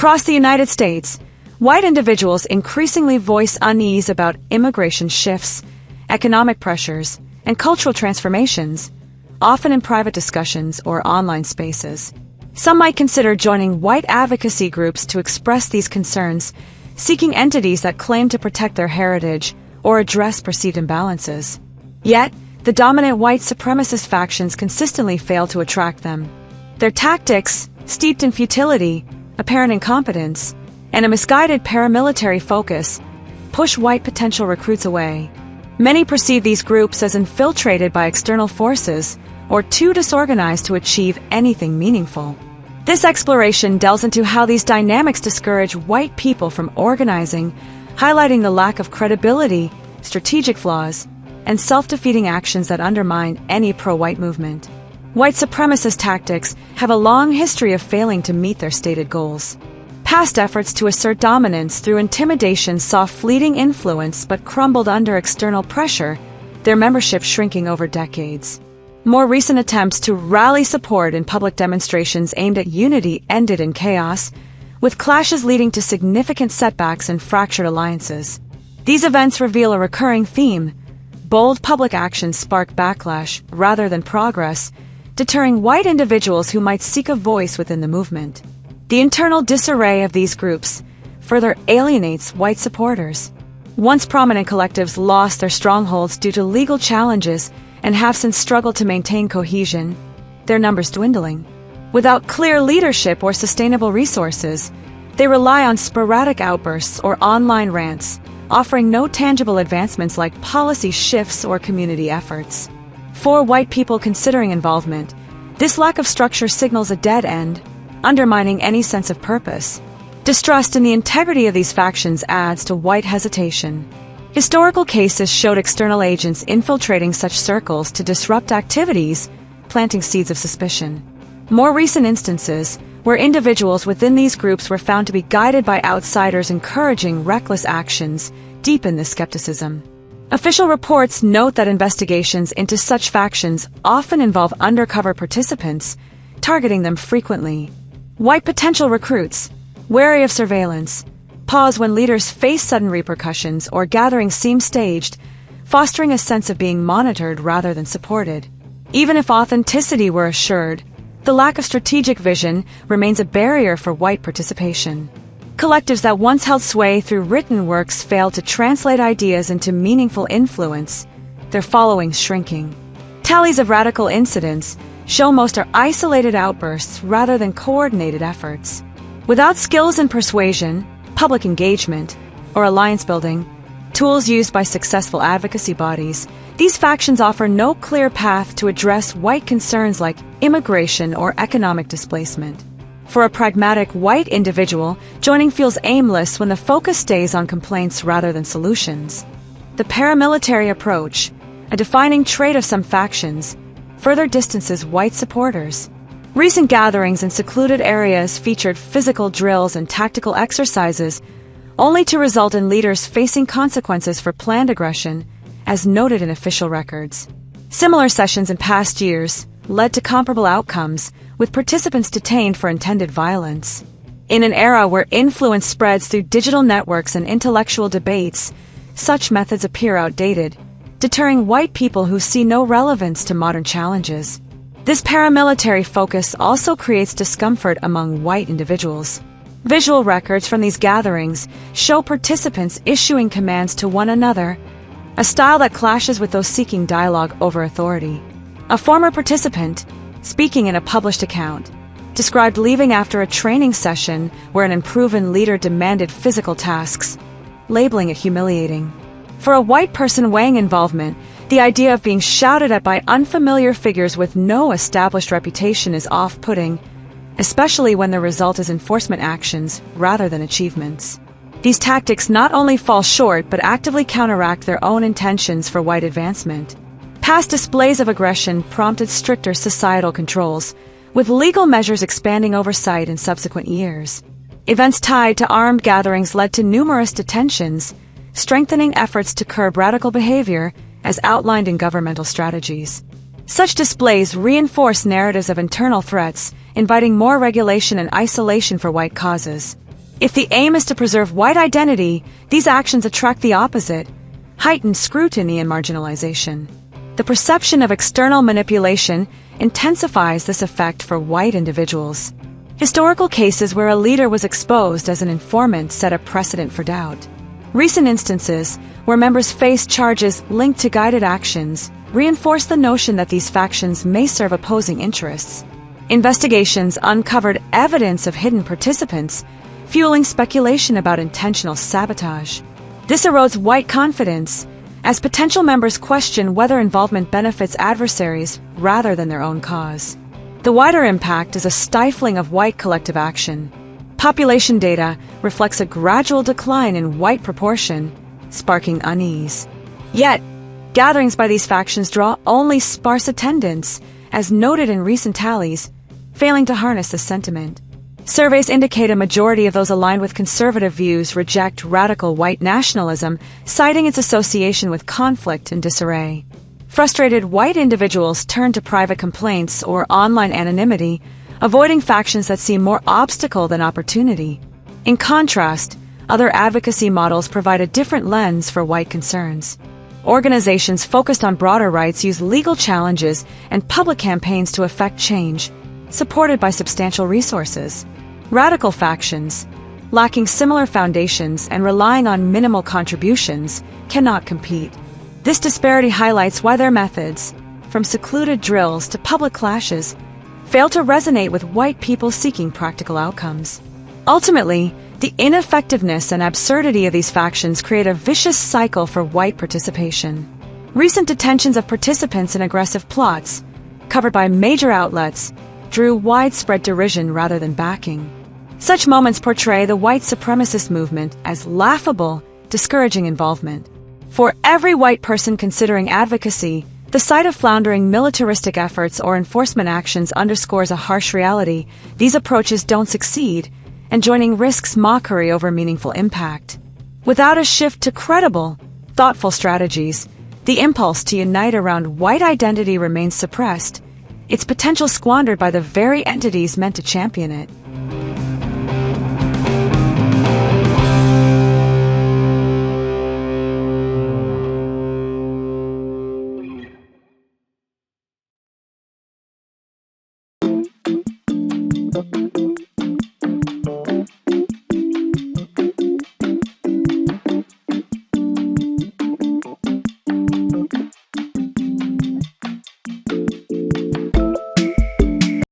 Across the United States, white individuals increasingly voice unease about immigration shifts, economic pressures, and cultural transformations, often in private discussions or online spaces. Some might consider joining white advocacy groups to express these concerns, seeking entities that claim to protect their heritage or address perceived imbalances. Yet, the dominant white supremacist factions consistently fail to attract them. Their tactics, steeped in futility, apparent incompetence, and a misguided paramilitary focus, push white potential recruits away. Many perceive these groups as infiltrated by external forces or too disorganized to achieve anything meaningful. This exploration delves into how these dynamics discourage white people from organizing, highlighting the lack of credibility, strategic flaws, and self-defeating actions that undermine any pro-white movement. White supremacist tactics have a long history of failing to meet their stated goals. Past efforts to assert dominance through intimidation saw fleeting influence but crumbled under external pressure, their membership shrinking over decades. More recent attempts to rally support in public demonstrations aimed at unity ended in chaos, with clashes leading to significant setbacks and fractured alliances. These events reveal a recurring theme: bold public actions spark backlash rather than progress, deterring white individuals who might seek a voice within the movement. The internal disarray of these groups further alienates white supporters. Once prominent collectives lost their strongholds due to legal challenges and have since struggled to maintain cohesion, their numbers dwindling. Without clear leadership or sustainable resources, they rely on sporadic outbursts or online rants, offering no tangible advancements like policy shifts or community efforts. For white people considering involvement, this lack of structure signals a dead end, undermining any sense of purpose. Distrust in the integrity of these factions adds to white hesitation. Historical cases showed external agents infiltrating such circles to disrupt activities, planting seeds of suspicion. More recent instances, where individuals within these groups were found to be guided by outsiders encouraging reckless actions, deepen this skepticism. Official reports note that investigations into such factions often involve undercover participants, targeting them frequently. White potential recruits, wary of surveillance, pause when leaders face sudden repercussions or gatherings seem staged, fostering a sense of being monitored rather than supported. Even if authenticity were assured, the lack of strategic vision remains a barrier for white participation. Collectives that once held sway through written works fail to translate ideas into meaningful influence, their followings shrinking. Tallies of radical incidents show most are isolated outbursts rather than coordinated efforts. Without skills in persuasion, public engagement, or alliance building, tools used by successful advocacy bodies, these factions offer no clear path to address white concerns like immigration or economic displacement. For a pragmatic white individual, joining feels aimless when the focus stays on complaints rather than solutions. The paramilitary approach, a defining trait of some factions, further distances white supporters. Recent gatherings in secluded areas featured physical drills and tactical exercises, only to result in leaders facing consequences for planned aggression, as noted in official records. Similar sessions in past years led to comparable outcomes, with participants detained for intended violence. In an era where influence spreads through digital networks and intellectual debates, such methods appear outdated, deterring white people who see no relevance to modern challenges. This paramilitary focus also creates discomfort among white individuals. Visual records from these gatherings show participants issuing commands to one another, a style that clashes with those seeking dialogue over authority. A former participant, speaking in a published account, described leaving after a training session where an unproven leader demanded physical tasks, labeling it humiliating. For a white person weighing involvement, the idea of being shouted at by unfamiliar figures with no established reputation is off-putting, especially when the result is enforcement actions rather than achievements. These tactics not only fall short but actively counteract their own intentions for white advancement. Past displays of aggression prompted stricter societal controls, with legal measures expanding oversight in subsequent years. Events tied to armed gatherings led to numerous detentions, strengthening efforts to curb radical behavior as outlined in governmental strategies. Such displays reinforce narratives of internal threats, inviting more regulation and isolation for white causes. If the aim is to preserve white identity, these actions attract the opposite: heightened scrutiny and marginalization. The perception of external manipulation intensifies this effect for white individuals. Historical cases where a leader was exposed as an informant set a precedent for doubt. Recent instances where members faced charges linked to guided actions reinforce the notion that these factions may serve opposing interests. Investigations uncovered evidence of hidden participants, fueling speculation about intentional sabotage. This erodes white confidence, as potential members question whether involvement benefits adversaries rather than their own cause. The wider impact is a stifling of white collective action. Population data reflects a gradual decline in white proportion, sparking unease. Yet, gatherings by these factions draw only sparse attendance, as noted in recent tallies, failing to harness this sentiment. Surveys indicate a majority of those aligned with conservative views reject radical white nationalism, citing its association with conflict and disarray. Frustrated white individuals turn to private complaints or online anonymity, avoiding factions that seem more obstacle than opportunity. In contrast, other advocacy models provide a different lens for white concerns. Organizations focused on broader rights use legal challenges and public campaigns to effect change, supported by substantial resources. Radical factions, lacking similar foundations and relying on minimal contributions, cannot compete. This disparity highlights why their methods, from secluded drills to public clashes, fail to resonate with white people seeking practical outcomes. Ultimately, the ineffectiveness and absurdity of these factions create a vicious cycle for white participation. Recent detentions of participants in aggressive plots, covered by major outlets, drew widespread derision rather than backing. Such moments portray the white supremacist movement as laughable, discouraging involvement. For every white person considering advocacy, the sight of floundering militaristic efforts or enforcement actions underscores a harsh reality: these approaches don't succeed, and joining risks mockery over meaningful impact. Without a shift to credible, thoughtful strategies, the impulse to unite around white identity remains suppressed, its potential squandered by the very entities meant to champion it.